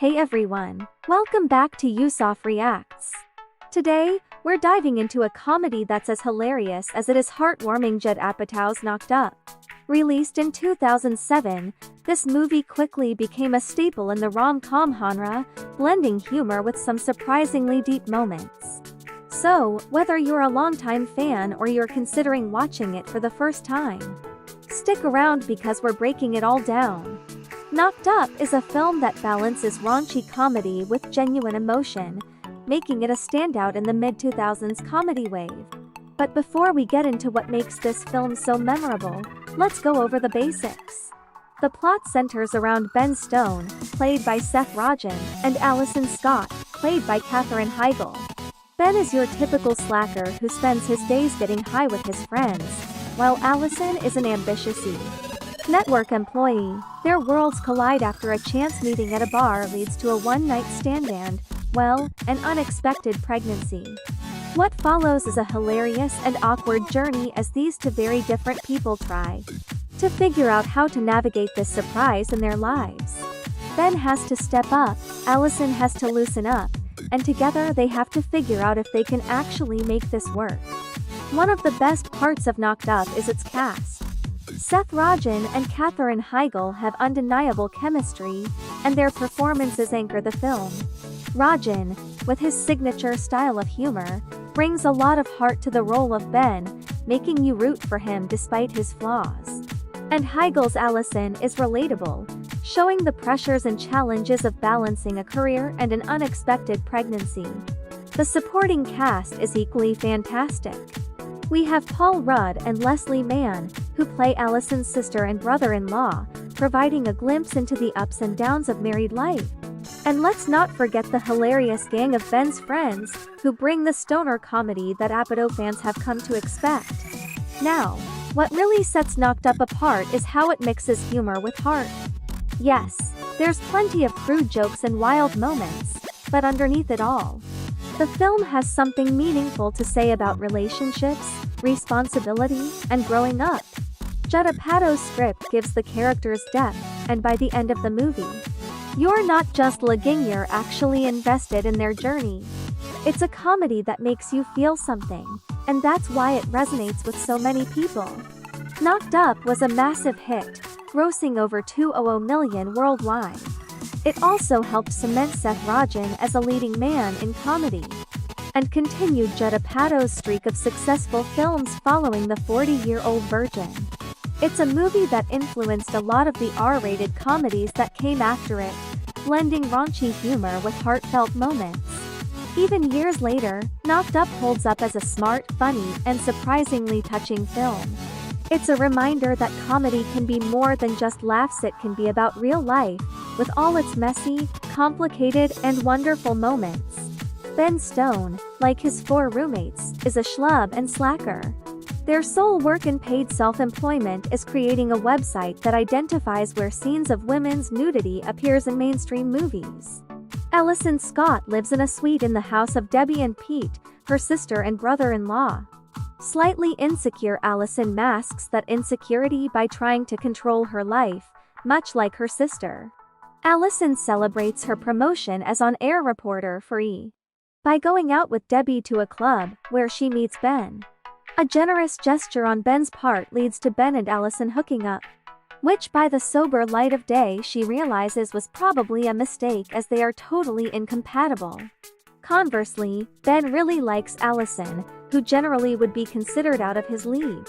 Hey everyone, welcome back to Yusuf Reacts. Today, we're diving into a comedy that's as hilarious as it is heartwarming. Judd Apatow's Knocked Up. Released in 2007, this movie quickly became a staple in the rom-com genre, blending humor with some surprisingly deep moments. So, whether you're a longtime fan or you're considering watching it for the first time, stick around because we're breaking it all down. Knocked Up is a film that balances raunchy comedy with genuine emotion, making it a standout in the mid-2000s comedy wave. But before we get into what makes this film so memorable, let's go over the basics. The plot centers around Ben Stone, played by Seth Rogen, and Alison Scott, played by Katherine Heigl. Ben is your typical slacker who spends his days getting high with his friends, while Alison is an ambitious network employee. Their worlds collide after a chance meeting at a bar leads to a one-night stand and, well, an unexpected pregnancy. What follows is a hilarious and awkward journey as these two very different people try to figure out how to navigate this surprise in their lives. Ben has to step up, Alison has to loosen up, and together they have to figure out if they can actually make this work. One of the best parts of Knocked Up is its cast. Seth Rogen and Katherine Heigl have undeniable chemistry, and their performances anchor the film. Rogen, with his signature style of humor, brings a lot of heart to the role of Ben, making you root for him despite his flaws. And Heigl's Alison is relatable, showing the pressures and challenges of balancing a career and an unexpected pregnancy. The supporting cast is equally fantastic. We have Paul Rudd and Leslie Mann, who play Alison's sister and brother-in-law, providing a glimpse into the ups and downs of married life. And let's not forget the hilarious gang of Ben's friends, who bring the stoner comedy that Apatow fans have come to expect. Now, what really sets Knocked Up apart is how it mixes humor with heart. Yes, there's plenty of crude jokes and wild moments, but underneath it all, the film has something meaningful to say about relationships, responsibility, and growing up. Judd Apatow's script gives the characters depth, and by the end of the movie, you're not just looking, you're actually invested in their journey. It's a comedy that makes you feel something, and that's why it resonates with so many people. Knocked Up was a massive hit, grossing over $200 million worldwide. It also helped cement Seth Rogen as a leading man in comedy, and continued Judd Apatow's streak of successful films following The 40-Year-Old Virgin. It's a movie that influenced a lot of the R-rated comedies that came after it, blending raunchy humor with heartfelt moments. Even years later, Knocked Up holds up as a smart, funny, and surprisingly touching film. It's a reminder that comedy can be more than just laughs. It can be about real life, with all its messy, complicated, and wonderful moments. Ben Stone, like his four roommates, is a schlub and slacker. Their sole work in paid self-employment is creating a website that identifies where scenes of women's nudity appears in mainstream movies. Alison Scott lives in a suite in the house of Debbie and Pete, her sister and brother-in-law. Slightly insecure Alison masks that insecurity by trying to control her life, much like her sister. Alison celebrates her promotion as on-air reporter for E! By going out with Debbie to a club, where she meets Ben. A generous gesture on Ben's part leads to Ben and Alison hooking up, which by the sober light of day she realizes was probably a mistake as they are totally incompatible. Conversely, Ben really likes Alison, who generally would be considered out of his league.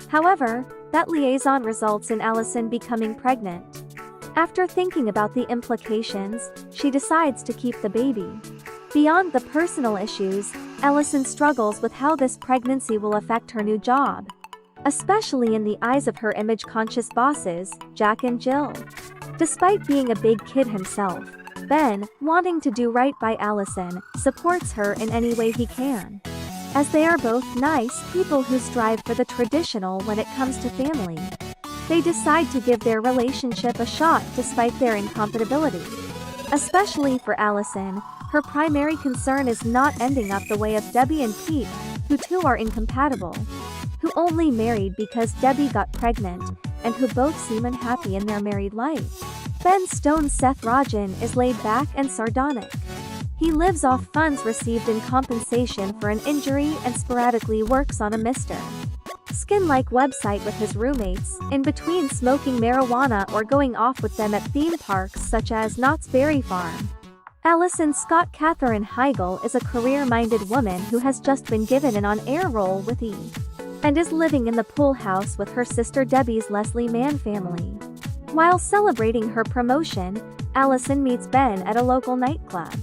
However, that liaison results in Alison becoming pregnant. After thinking about the implications, she decides to keep the baby. Beyond the personal issues, Alison struggles with how this pregnancy will affect her new job, especially in the eyes of her image-conscious bosses, Jack and Jill. Despite being a big kid himself, Ben, wanting to do right by Alison, supports her in any way he can. As they are both nice people who strive for the traditional when it comes to family, they decide to give their relationship a shot despite their incompatibility. Especially for Alison, her primary concern is not ending up the way of Debbie and Pete, who too are incompatible, who only married because Debbie got pregnant, and who both seem unhappy in their married life. Ben's stone Seth Rogen is laid back and sardonic. He lives off funds received in compensation for an injury and sporadically works on a Mr. Skin-like website with his roommates, in between smoking marijuana or going off with them at theme parks such as Knott's Berry Farm. Alison Scott Katherine Heigl is a career-minded woman who has just been given an on-air role with E! And is living in the pool house with her sister Debbie's Leslie Mann family. While celebrating her promotion, Alison meets Ben at a local nightclub.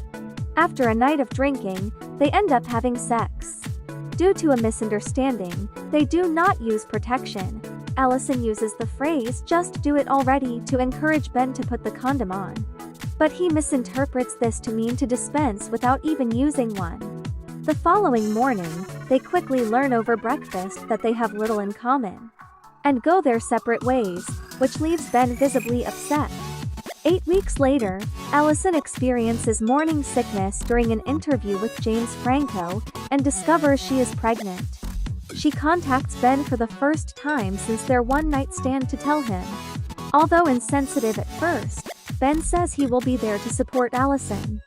After a night of drinking, they end up having sex. Due to a misunderstanding, they do not use protection. Alison uses the phrase "just do it already" to encourage Ben to put the condom on. But he misinterprets this to mean to dispense without even using one. The following morning, they quickly learn over breakfast that they have little in common. And go their separate ways, which leaves Ben visibly upset. 8 weeks later, Alison experiences morning sickness during an interview with James Franco, and discovers she is pregnant. She contacts Ben for the first time since their one-night stand to tell him. Although insensitive at first, Ben says he will be there to support Alison.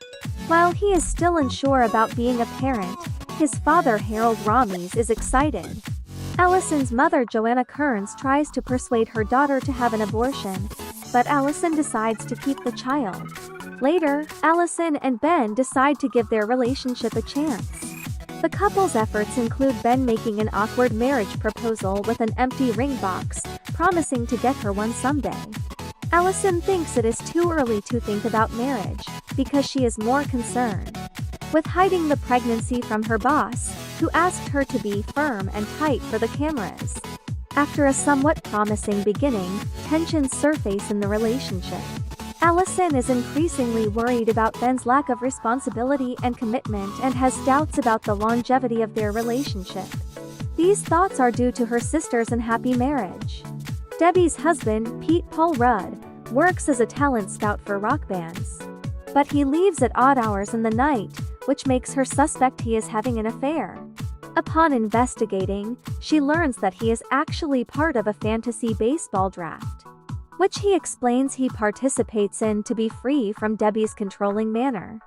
While he is still unsure about being a parent, his father Harold Ramis is excited. Alison's mother Joanna Kearns tries to persuade her daughter to have an abortion, but Alison decides to keep the child. Later, Alison and Ben decide to give their relationship a chance. The couple's efforts include Ben making an awkward marriage proposal with an empty ring box, promising to get her one someday. Alison thinks it is too early to think about marriage, because she is more concerned with hiding the pregnancy from her boss, who asked her to be firm and tight for the cameras. After a somewhat promising beginning, tensions surface in the relationship. Alison is increasingly worried about Ben's lack of responsibility and commitment and has doubts about the longevity of their relationship. These thoughts are due to her sister's unhappy marriage. Debbie's husband, Pete Paul Rudd, works as a talent scout for rock bands. But he leaves at odd hours in the night, which makes her suspect he is having an affair. Upon investigating, she learns that he is actually part of a fantasy baseball draft, which he explains he participates in to be free from Debbie's controlling manner.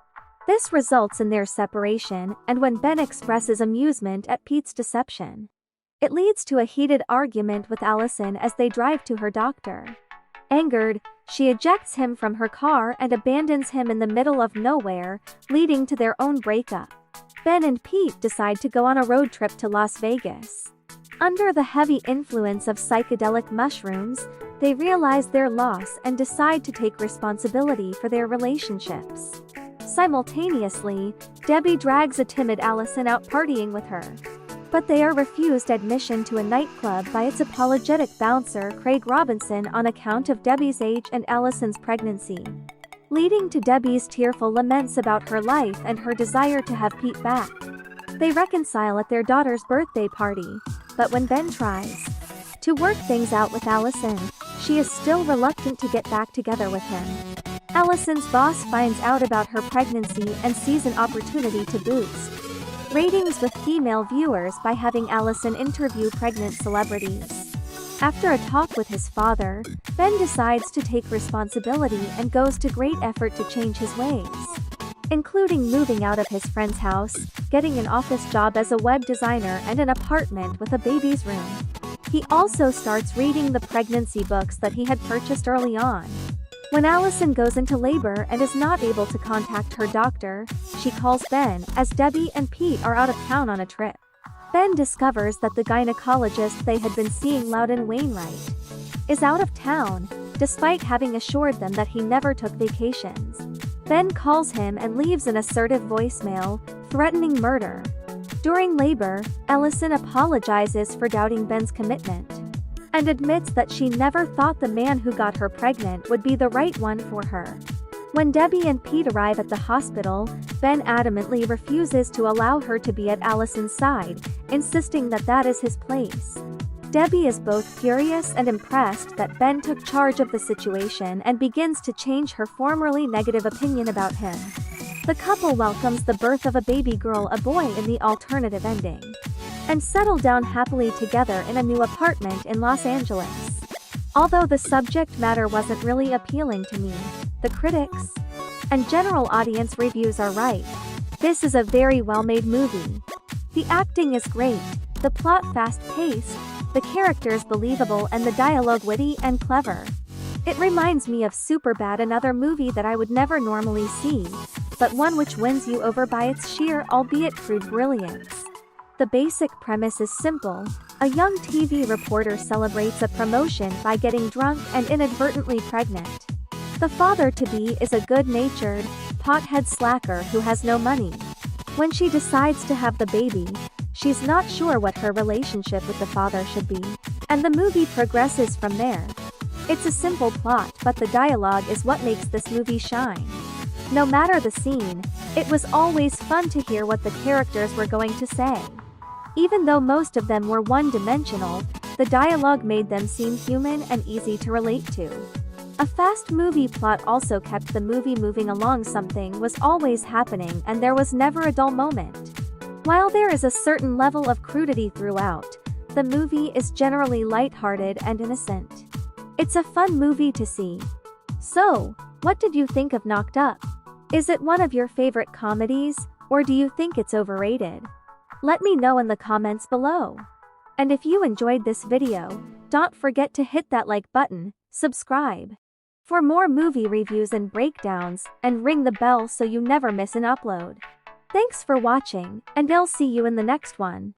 This results in their separation, and when Ben expresses amusement at Pete's deception, it leads to a heated argument with Alison as they drive to her doctor. Angered, she ejects him from her car and abandons him in the middle of nowhere, leading to their own breakup. Ben and Pete decide to go on a road trip to Las Vegas. Under the heavy influence of psychedelic mushrooms, they realize their loss and decide to take responsibility for their relationships. Simultaneously, Debbie drags a timid Alison out partying with her. But they are refused admission to a nightclub by its apologetic bouncer Craig Robinson on account of Debbie's age and Alison's pregnancy, leading to Debbie's tearful laments about her life and her desire to have Pete back. They reconcile at their daughter's birthday party, but when Ben tries to work things out with Alison, she is still reluctant to get back together with him. Alison's boss finds out about her pregnancy and sees an opportunity to boost ratings with female viewers by having Alison interview pregnant celebrities. After a talk with his father, Ben decides to take responsibility and goes to great effort to change his ways, including moving out of his friend's house, getting an office job as a web designer and an apartment with a baby's room. He also starts reading the pregnancy books that he had purchased early on. When Alison goes into labor and is not able to contact her doctor, she calls Ben, as Debbie and Pete are out of town on a trip. Ben discovers that the gynecologist they had been seeing Loudon Wainwright is out of town, despite having assured them that he never took vacations. Ben calls him and leaves an assertive voicemail, threatening murder. During labor, Alison apologizes for doubting Ben's commitment, and admits that she never thought the man who got her pregnant would be the right one for her. When Debbie and Pete arrive at the hospital, Ben adamantly refuses to allow her to be at Alison's side, insisting that that is his place. Debbie is both furious and impressed that Ben took charge of the situation and begins to change her formerly negative opinion about him. The couple welcomes the birth of a baby girl, a boy in the alternative ending, and settle down happily together in a new apartment in Los Angeles. Although the subject matter wasn't really appealing to me, the critics and general audience reviews are right. This is a very well-made movie. The acting is great, the plot fast-paced, the characters believable and the dialogue witty and clever. It reminds me of Superbad, another movie that I would never normally see, but one which wins you over by its sheer, albeit crude, brilliance. The basic premise is simple. A young TV reporter celebrates a promotion by getting drunk and inadvertently pregnant. The father-to-be is a good-natured, pothead slacker who has no money. When she decides to have the baby, she's not sure what her relationship with the father should be, and the movie progresses from there. It's a simple plot, but the dialogue is what makes this movie shine. No matter the scene, it was always fun to hear what the characters were going to say. Even though most of them were one-dimensional, the dialogue made them seem human and easy to relate to. A fast movie plot also kept the movie moving along. Something was always happening and there was never a dull moment. While there is a certain level of crudity throughout, the movie is generally lighthearted and innocent. It's a fun movie to see. So, what did you think of Knocked Up? Is it one of your favorite comedies, or do you think it's overrated? Let me know in the comments below. And if you enjoyed this video, don't forget to hit that like button, subscribe for more movie reviews and breakdowns, and ring the bell so you never miss an upload. Thanks for watching, and I'll see you in the next one.